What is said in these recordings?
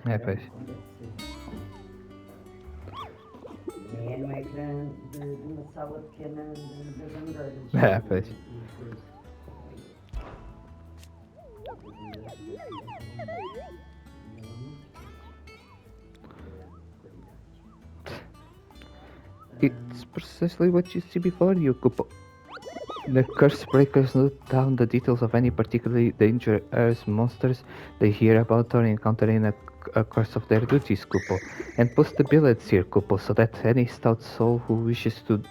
É, pois. Nem é no ecrã de uma sala pequena das Amoreiras. É, pois. It's precisely what you see before you, Kupo. The curse breakers note down the details of any particularly dangerous monsters they hear about or encounter in a course of their duties, Kupo, and post the billets here, Kupo, so that any stout soul who wishes to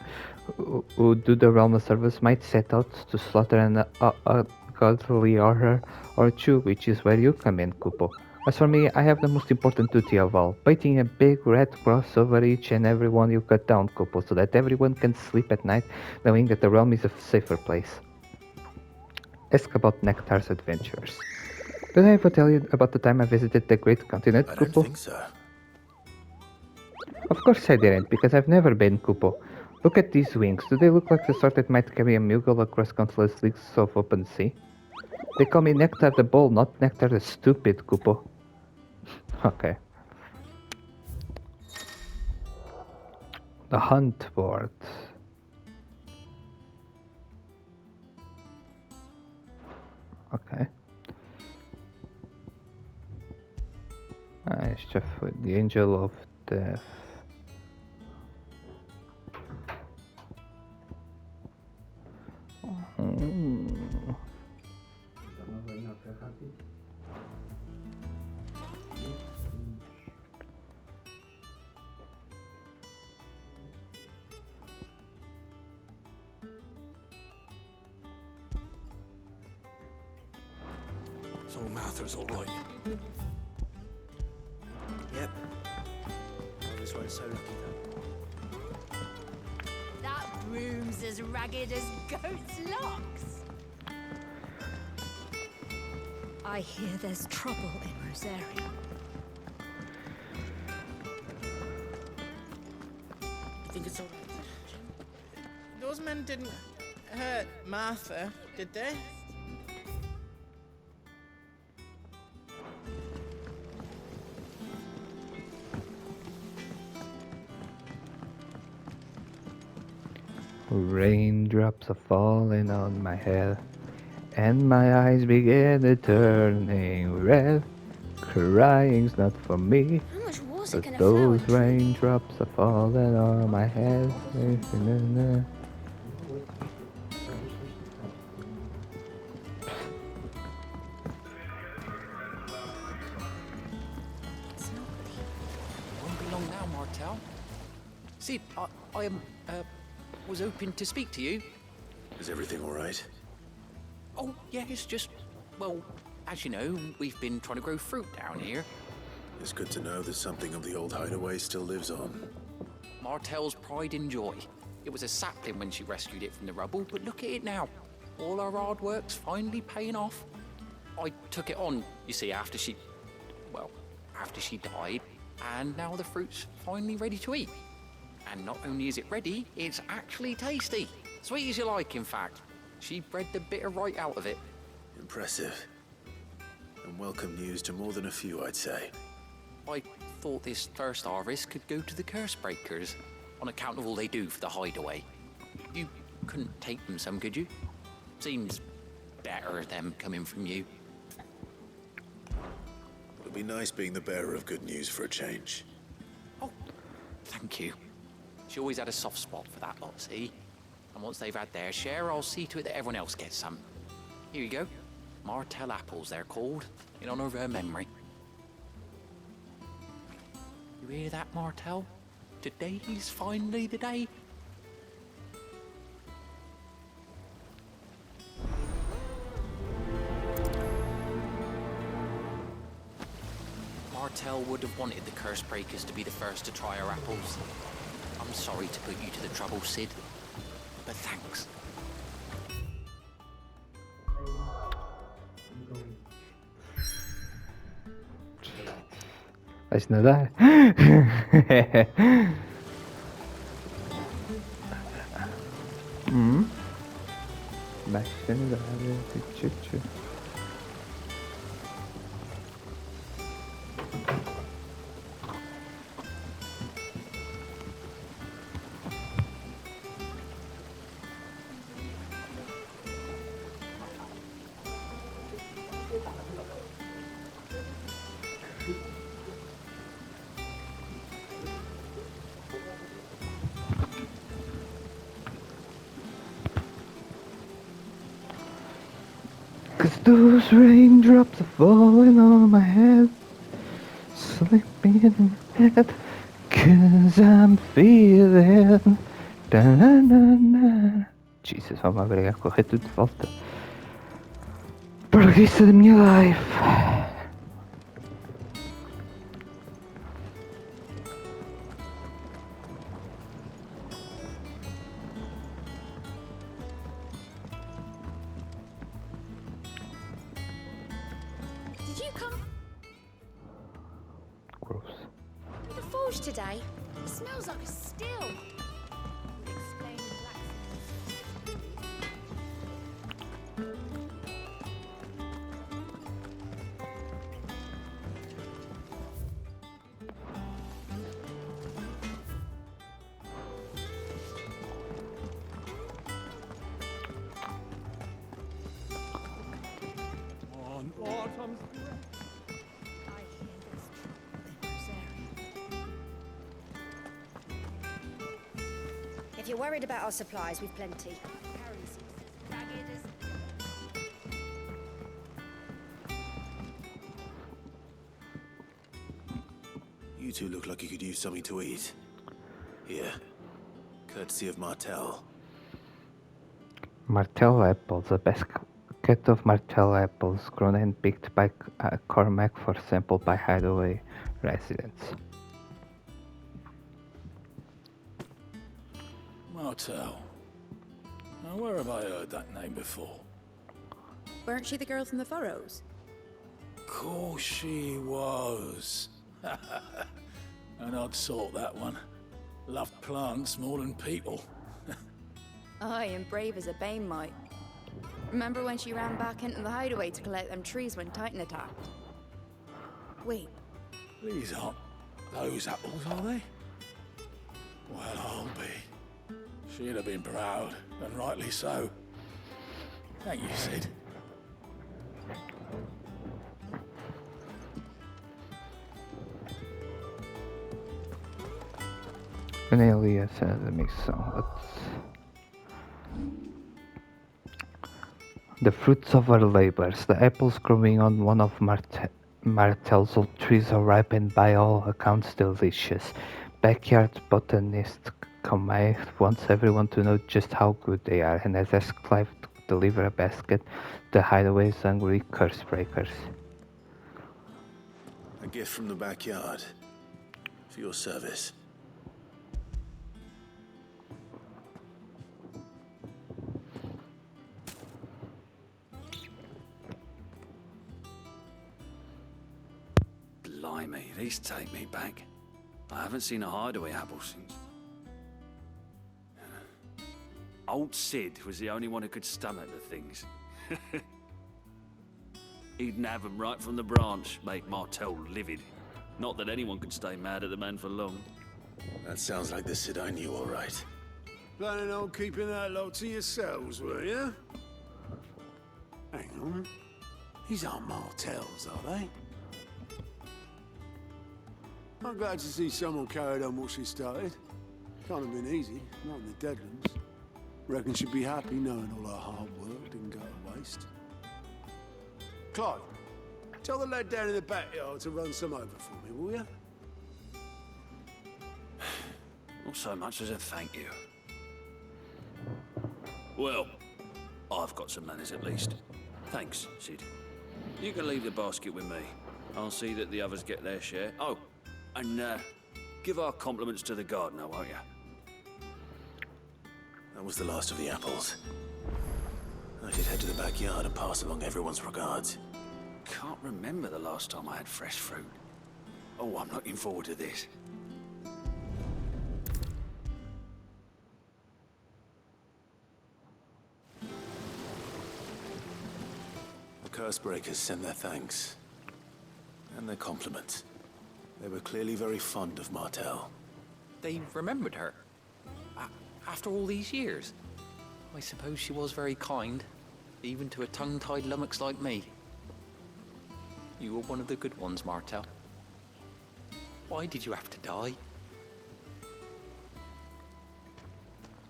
who do the realm a service might set out to slaughter an ungodly horror or two, which is where you come in, Kupo. As for me, I have the most important duty of all, painting a big red cross over each and every one you cut down, Kupo, so that everyone can sleep at night knowing that the realm is a safer place. Ask about Nectar's adventures. Did I ever tell you about the time I visited the Great Continent, I don't Kupo? think so. Of course I didn't, because I've never been, Kupo. Look at these wings. Do they look like the sort that might carry a Moogle across countless leagues of open sea? They call me Nectar the Bull, not Nectar the Stupid, Kupo. Okay. The hunt board. Okay. Nice, Jeff with the Angel of Death. Mm. So Mather's all right. Yep. I just won't so lucky though. That broom's as ragged as goat's locks. I hear there's trouble in Rosaria. I think it's all right. Those men didn't hurt Martha, did they? Raindrops are falling on my head, and my eyes begin turning red. Crying's not for me, How much water but can a flower those drink? raindrops are falling on my head. Won't be long now, Martel. Sid, I was hoping to speak to you. Is everything all right? Oh, yeah, it's just, well, as you know, we've been trying to grow fruit down here. It's good to know that something of the old hideaway still lives on. Martel's pride and joy. It was a sapling when she rescued it from the rubble, but look at it now. All our hard work's finally paying off. I took it on, you see, after she died, and now the fruit's finally ready to eat. And not only is it ready, it's actually tasty. Sweet as you like, in fact. She bred the bitter right out of it. Impressive. And welcome news to more than a few, I'd say. I thought this first harvest could go to the curse breakers, on account of all they do for the hideaway. You couldn't take them some, could you? Seems better them coming from you. It'll be nice being the bearer of good news for a change. Oh, thank you. She always had a soft spot for that lot, see? And once they've had their share, I'll see to it that everyone else gets some. Here you go. Martel apples, they're called, in honor of her memory. You hear that, Martel? Today's finally the day. Martel would have wanted the curse breakers to be the first to try her apples. I'm sorry to put you to the trouble, Sid, but thanks. Vais nadar? Vais nadar. Tchu, tchu. those raindrops are falling on my head, slipping in my head, 'cause I'm feeling. Da-na-na-na. Jesus, vamos a agregar correr tudo de volta. Preguiça da minha life. Did you come Gross. to the forge today? It smells like a still. Would explain the blacksmith. I hear there's trouble in this area. If you're worried about our supplies, we've plenty. Harry's as ragged as You two look like you could use something to eat. Here. Courtesy of Martel. Martell apples, a basket of Martell apples grown and picked by Cormac for sample by Hideaway residents. Martel. Now, where have I heard that name before? Weren't she the girl from the Furrows? Course she was. An odd sort, that one. Loved plants more than people. Aye, and brave as a bane might. Remember when she ran back into the hideaway to collect them trees when Titan attacked? Wait, These aren't those apples, are they? Well, I'll be. She'd have been proud, and rightly so. Thank you, Sid. Cornelia said the mix song. The fruits of our labors, the apples growing on one of Martel's old trees are ripened by all accounts delicious. Backyard botanist Comay wants everyone to know just how good they are and has asked Clive to deliver a basket to Hideaway's hungry curse breakers. A gift from the backyard. For your service. Blimey, these take me back. I haven't seen a hideaway apple since. Old Sid was the only one who could stomach the things. He'd nab 'em right from the branch, make Martel livid. Not that anyone could stay mad at the man for long. That sounds like the Sid I knew, all right. Planning on keeping that lot to yourselves, were you? Hang on. These aren't Martels, are they? I'm glad to see someone carried on what she started. Can't have been easy, not in the Deadlands. Reckon she'd be happy knowing all her hard work didn't go to waste. Clive, tell the lad down in the backyard to run some over for me, will you? Not so much as a thank you. Well, I've got some manners at least. Thanks, Sid. You can leave the basket with me. I'll see that the others get their share. Oh, and give our compliments to the gardener, won't you? That was the last of the apples. I should head to the backyard and pass along everyone's regards. Can't remember the last time I had fresh fruit. Oh, I'm looking forward to this. The curse breakers send their thanks. And their compliments. They were clearly very fond of Martel. They remembered her. After all these years. I suppose she was very kind, even to a tongue-tied lummox like me. You were one of the good ones, Martel. Why did you have to die?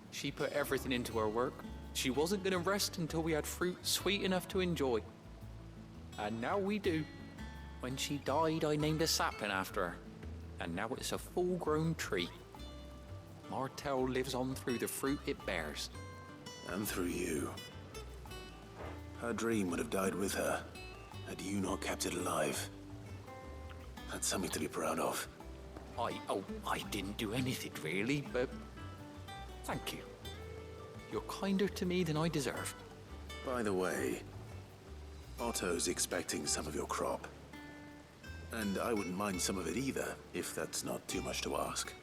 She put everything into her work. She wasn't going to rest until we had fruit sweet enough to enjoy. And now we do. When she died, I named a sapling after her. And now it's a full-grown tree. Martell lives on through the fruit it bears. And through you. Her dream would have died with her, had you not kept it alive. That's something to be proud of. I didn't do anything really, but thank you. You're kinder to me than I deserve. By the way, Otto's expecting some of your crop. And I wouldn't mind some of it either, if that's not too much to ask.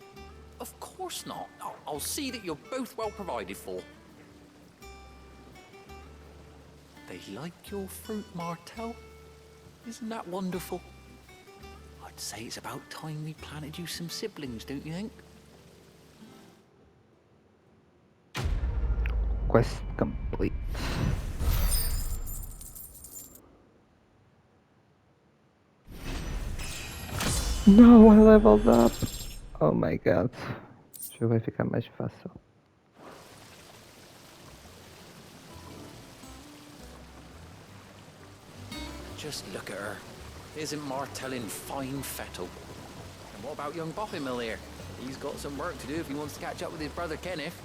Of course not. I'll see that you're both well provided for. They like your fruit, Martell. Isn't that wonderful? I'd say it's about time we planted you some siblings, don't you think? Quest complete. No, I leveled up. Oh my god. O jogo vai ficar mais fácil. Just look at her. Isn't Martell in fine fettle? And what about young Boffin here? He's got some work to do if he wants to catch up with his brother Kenneth.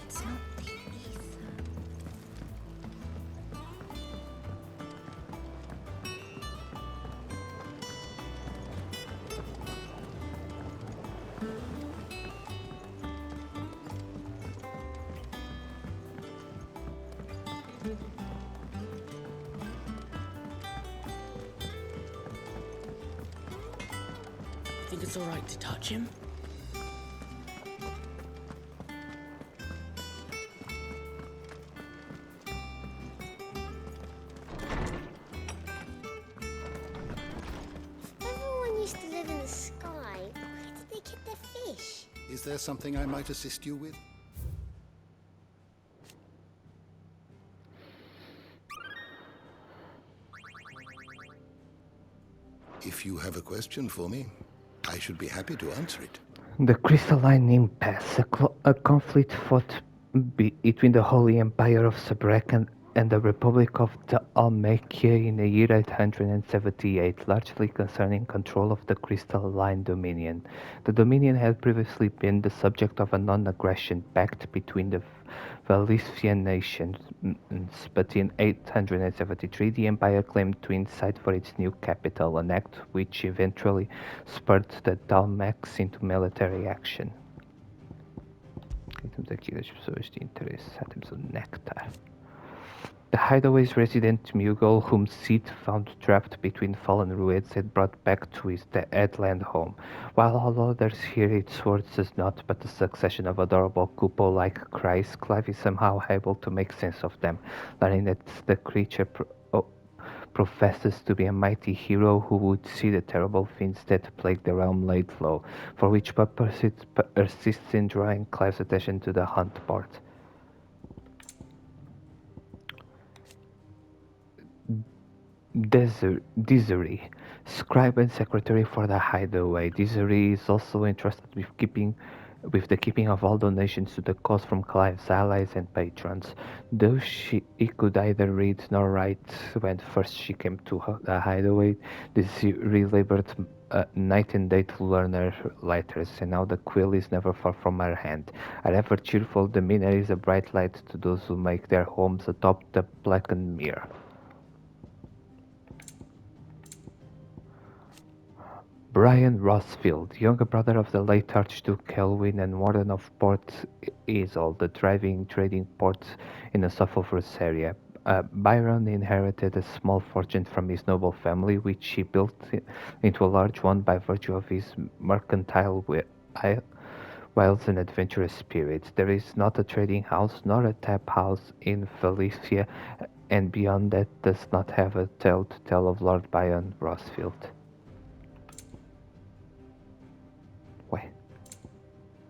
It's not the ether. Think it's all right to touch him? Everyone used to live in the sky. Where did they get their fish? Is there something I might assist you with? If you have a question for me, I should be happy to answer it. The Crystalline Impasse, a conflict fought between the Holy Empire of Sabrek and the Republic of the Almechia in the year 878, largely concerning control of the Crystalline Dominion. The Dominion had previously been the subject of a non-aggression pact between the Valisian nations, but in 873 the Empire claimed twin site for its new capital, an act which eventually spurred the Dalmex into military action. Temos aqui das pessoas de interesse. Temos o Nectar. The Hideaway's resident Muggle, whom Sid found trapped between fallen ruins and brought back to his headland home. While all others hear its words as naught but a succession of adorable Kupo-like cries, Clive is somehow able to make sense of them, learning that the creature professes to be a mighty hero who would see the terrible fiends that plague the realm laid low, for which purpose it persists in drawing Clive's attention to the hunt board. Desiree, scribe and secretary for the Hideaway. Desiree is also entrusted with the keeping of all donations to the cause from Clive's allies and patrons. Though he could neither read nor write when first she came to the Hideaway, Desiree labored night and day to learn her letters, and now the quill is never far from her hand. Her ever-cheerful demeanor is a bright light to those who make their homes atop the blackened mirror. Brian Rossfield, younger brother of the late Archduke Kelwin and warden of Port Isle, the thriving trading port in the south of Rosaria. Byron inherited a small fortune from his noble family, which he built into a large one by virtue of his mercantile wiles and adventurous spirit. There is not a trading house nor a tap house in Felicia, and beyond that does not have a tale to tell of Lord Byron Rossfield. Ué,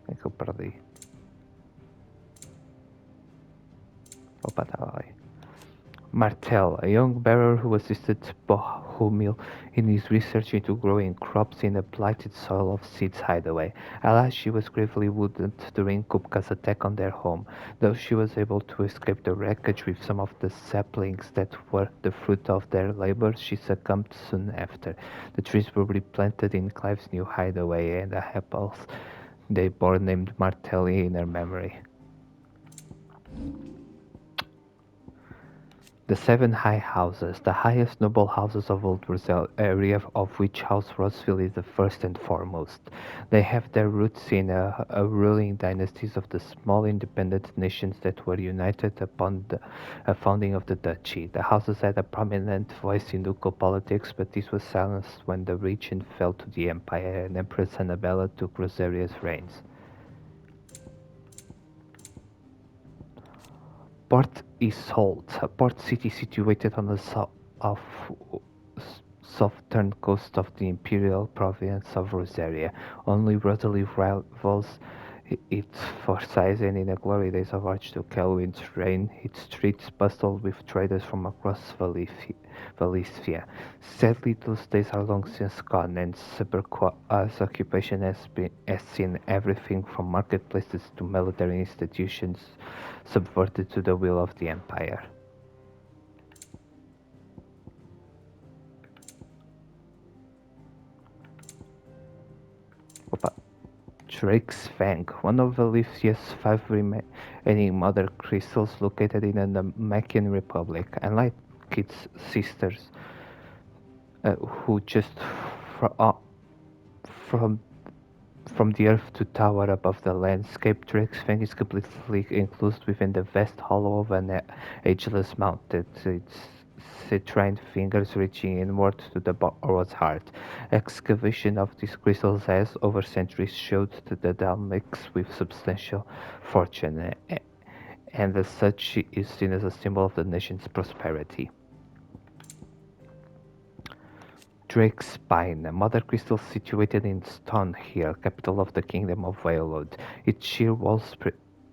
é que eu perdi? Opa, estava ali. Martel, a young bearer who assisted Bohumil in his research into growing crops in a blighted soil of Sid's hideaway. Alas, she was gravely wounded during Kupka's attack on their home. Though she was able to escape the wreckage with some of the saplings that were the fruit of their labor, she succumbed soon after. The trees were replanted in Clive's new hideaway, and the apples they bore named Martelli in her memory. The seven high houses, the highest noble houses of Old Brazil, area of which House Roseville is the first and foremost. They have their roots in a ruling dynasties of the small independent nations that were united upon the founding of the duchy. The houses had a prominent voice in local politics, but this was silenced when the region fell to the empire and Empress Annabella took Rosaria's reigns. Port Isolde, a port city situated on the southern coast of the imperial province of Rosaria. Only Rosalie rivals it for size, and in the glory days of Archduke Elwin's reign, its streets bustled with traders from across Valencia. Sadly, those days are long since gone, and Suberqua's occupation has seen everything from marketplaces to military institutions subverted to the will of the empire. Opa. Drake's Fang, one of Alicia's 5 remaining mother crystals located in the Namekian Republic, unlike its sisters, who just from the earth to tower above the landscape. Drake's Fang is completely enclosed within the vast hollow of an ageless mountain, its citrine fingers reaching inward to the borrowed heart. Excavation of these crystals has, over centuries, showed that the Dalmix with substantial fortune, and as such is seen as a symbol of the nation's prosperity. Drake's Spine, a mother crystal situated in Stonehill, capital of the Kingdom of Waelod. Its sheer walls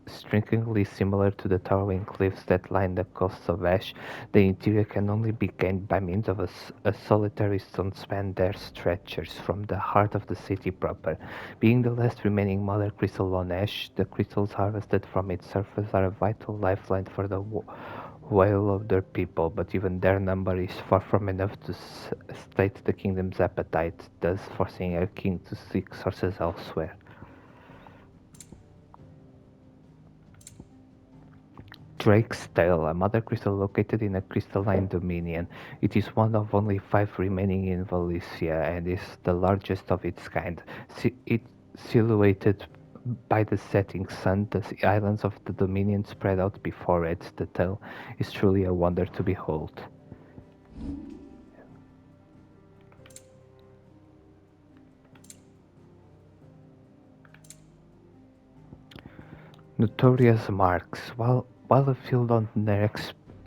strikingly similar to the towering cliffs that line the coasts of Ash. The interior can only be gained by means of a solitary stone span that stretches from the heart of the city proper. Being the last remaining mother crystal on Ash, the crystals harvested from its surface are a vital lifeline for the whale of their people, but even their number is far from enough to sate the kingdom's appetite, thus forcing a king to seek sources elsewhere. Drake's Tail, a mother crystal located in a crystalline dominion. It is one of only 5 remaining in Valencia and is the largest of its kind. It silhouetted by the setting sun, the islands of the Dominion spread out before it. The tail is truly a wonder to behold. Notorious marks. While afield on their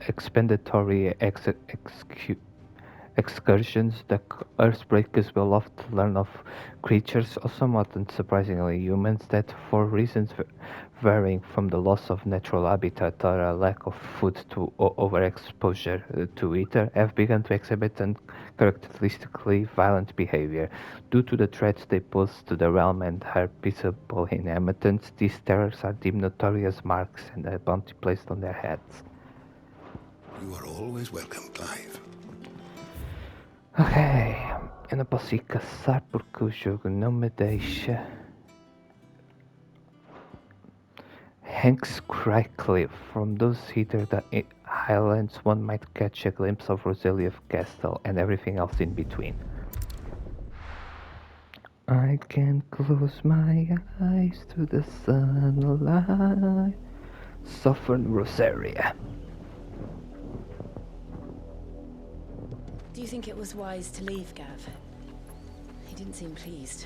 expendatory excursions, the Earthbreakers will often learn of creatures, or somewhat unsurprisingly humans, that for reasons varying from the loss of natural habitat or a lack of food to overexposure to ether, have begun to exhibit uncharacteristically violent behavior. Due to the threats they pose to the realm and her peaceable inhabitants, these terrors are deemed notorious marks and a bounty placed on their heads. You are always welcome, Clive. Ok, eu não posso ir caçar porque o jogo não me deixa. Hanks Crycliffe. From those hither highlands one might catch a glimpse of Rosalia Castle and everything else in between. I can close my eyes to the sunlight. Southern Rosaria. Do you think it was wise to leave, Gav? He didn't seem pleased.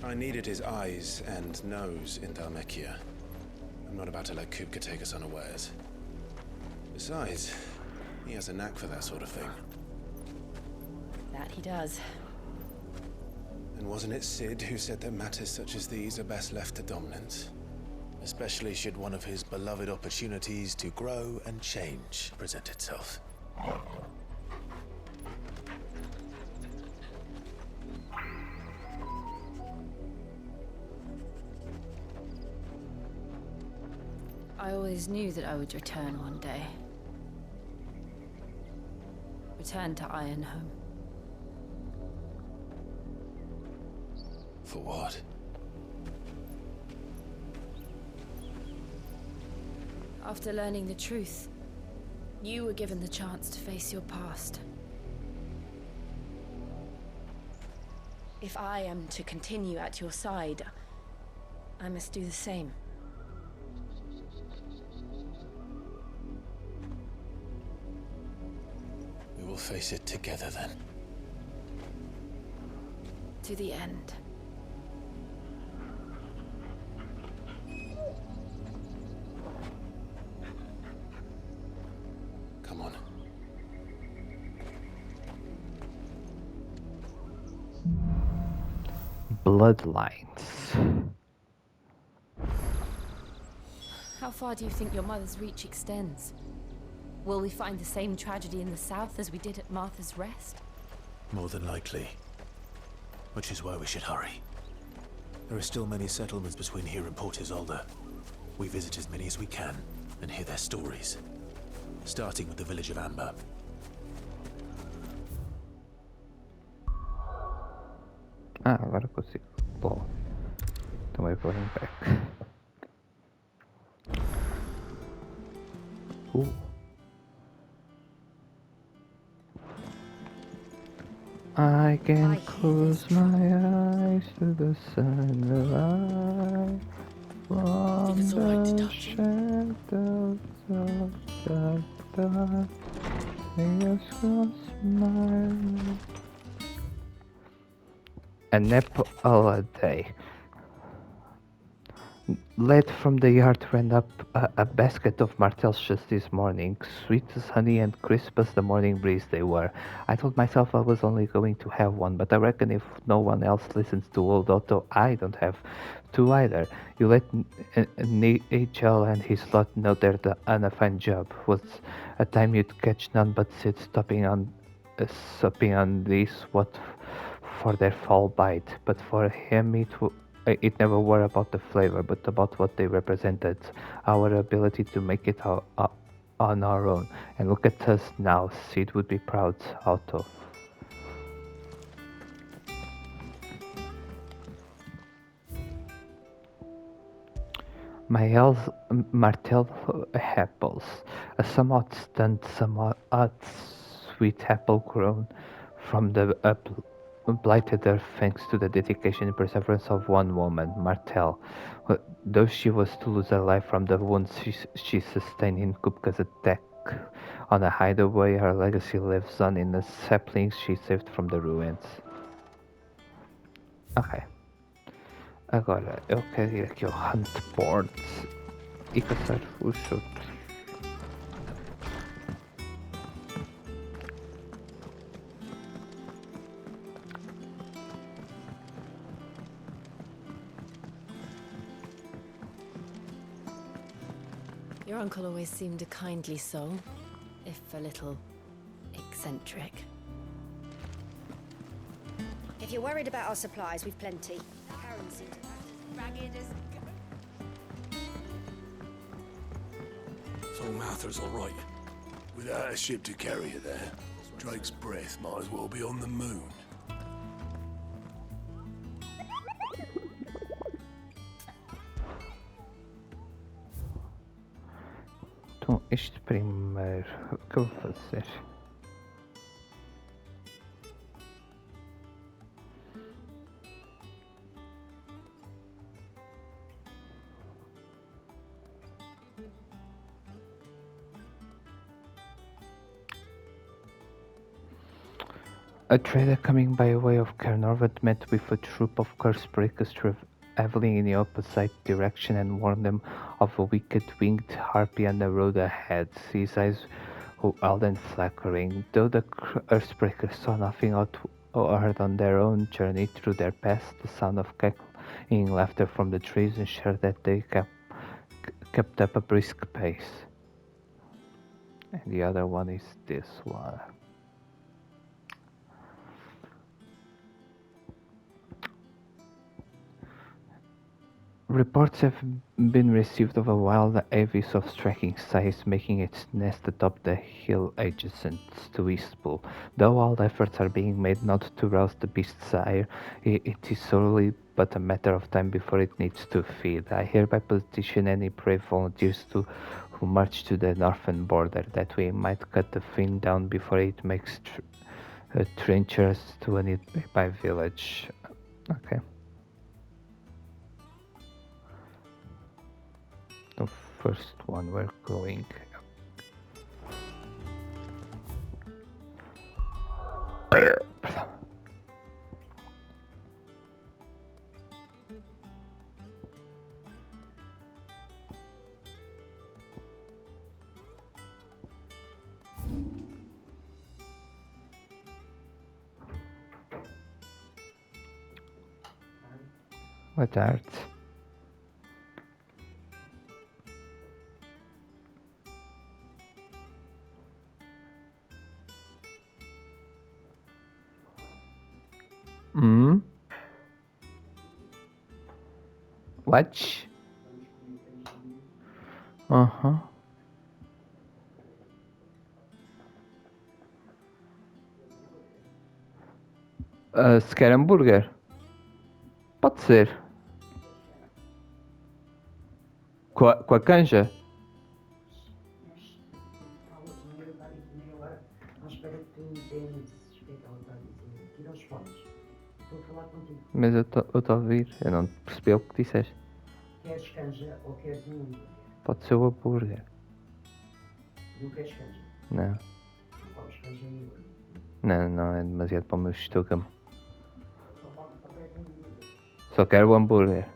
I needed his eyes and nose in Dhalmekia. I'm not about to let Kupka take us unawares. Besides, he has a knack for that sort of thing. That he does. And wasn't it Sid who said that matters such as these are best left to dominance? especially should one of his beloved opportunities to grow and change present itself. I always knew that I would return one day. Return to Ironhome. For what? After learning the truth, you were given the chance to face your past. If I am to continue at your side, I must do the same. We will face it together then. To the end. Come on. Bloodlines. How far do you think your mother's reach extends? Will we find the same tragedy in the south as we did at Martha's Rest? More than likely. Which is why we should hurry. There are still many settlements between here and Port Isolde. We visit as many as we can and hear their stories. Starting with the village of Amber. Ah, agora eu consigo. Bom. Então vai por back. I can close my eyes to the sunlight from Think it's all right to the touch him? shadows of the dark. Fingers cross my a nap a day. Led from the yard ran up a basket of martels just this morning, sweet as honey and crisp as the morning breeze they were. I told myself I was only going to have one, but I reckon if no one else listens to old Otto, I don't have to either. You let Nigel and his lot know they're done a fine job. Was a time you'd catch none but Sid supping on this, what for their foul bite, but for him it never were about the flavor, but about what they represented, our ability to make it on our own. And look at us now, Sid would be proud, Otto. Martel apples, a somewhat stunned, somewhat sweet apple grown from the blighted earth thanks to the dedication and perseverance of one woman, Martel. Though she was to lose her life from the wounds she sustained in Kupka's attack on a hideaway, her legacy lives on in the saplings she saved from the ruins. Ok. Agora, eu quero ir aqui ao Hunt Boards e caçar os outros. Your uncle always seemed a kindly soul, if a little eccentric. If you're worried about our supplies, we've plenty. Karen seemed ragged as So Martha's all right. Without a ship to carry her there, Drake's breath might as well be on the moon. Então, este primeiro, o que eu vou fazer? A trader coming by way of Carnarvon met with a troop of curse-breakers traveling in the opposite direction and warned them of a wicked winged harpy on the road ahead. His eyes wild and flickering. Though the curse-breakers saw nothing or heard on their own journey through their past, the sound of cackling laughter from the trees ensured that they kept up a brisk pace. And the other one is this one. Reports have been received of a wild avis of striking size making its nest atop the hill adjacent to Eastpool. Though all efforts are being made not to rouse the beast's ire, it is solely but a matter of time before it needs to feed. I hereby petition any brave volunteers who march to the northern border, that we might cut the fiend down before it makes trenches to a nearby village. Okay. The first one we're going. What art? Watch. Se quer hambúrguer? Pode ser. Com a canja? Mas eu estou a ouvir, eu não percebi o que disseste. Queres canja ou queres um hambúrguer? Pode ser o hambúrguer. Não queres canja? Não. Não comes canja e hambúrguer? Não, é demasiado para o meu estômago. Só quero o hambúrguer.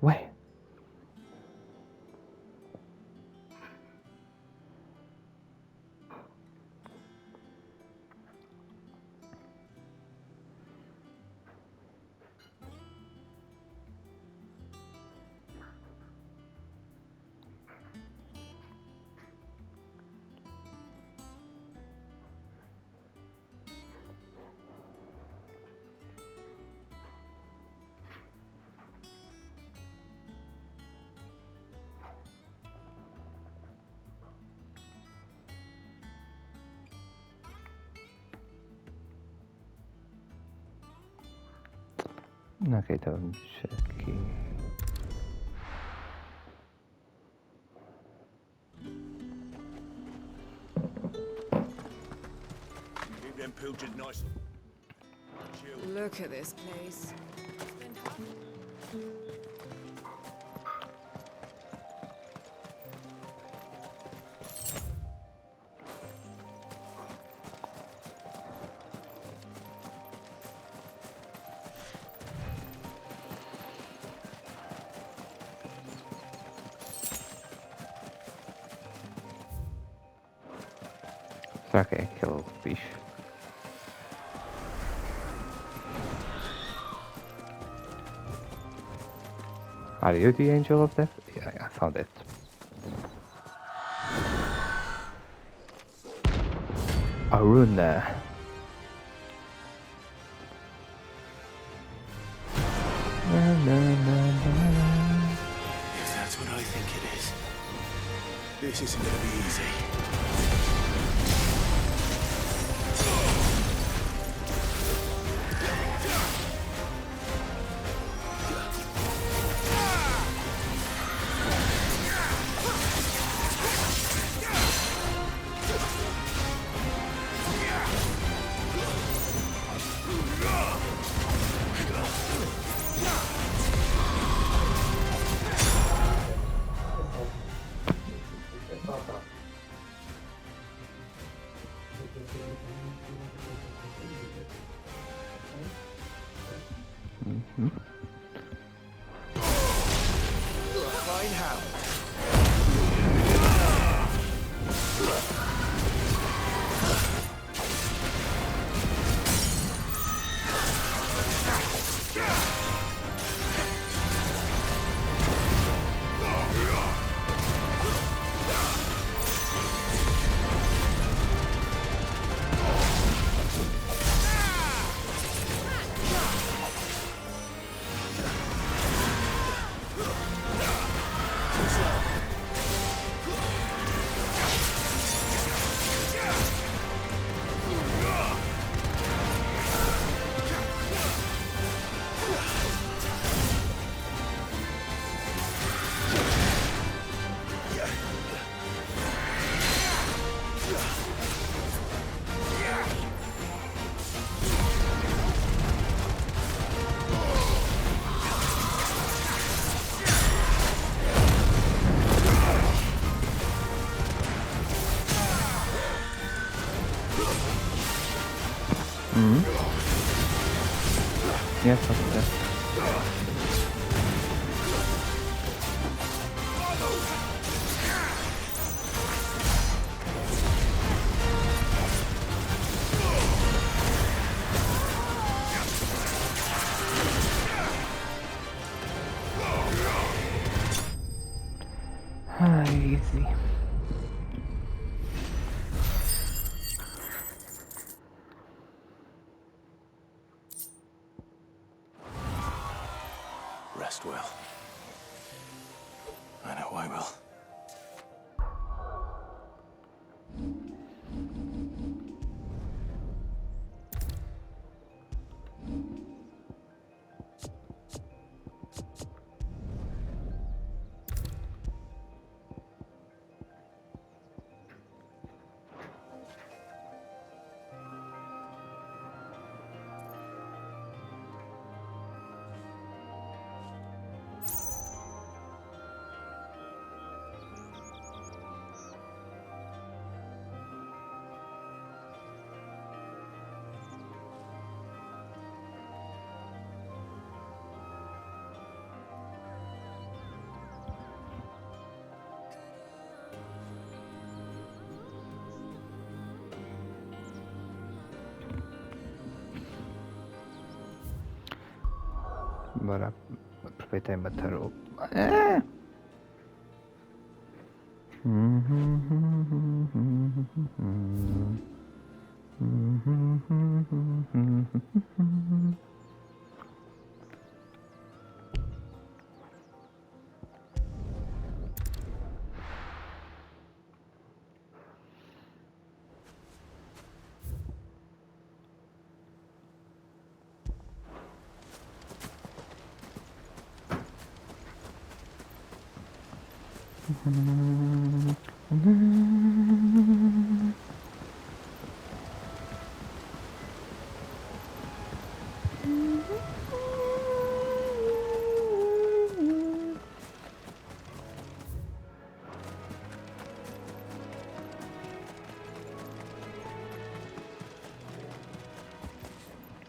Ué? Ok, então vamos aqui. Keep them pilchard nice. Look at this place. Será que é aquele bicho? Are you the angel of death? Yeah, I found it. Aruna. If that's what I think it is, this isn't gonna be easy. hound. Yes, that's it. Easy. Rest well. I know I will. Bora aproveitar e matar o.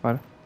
Bora.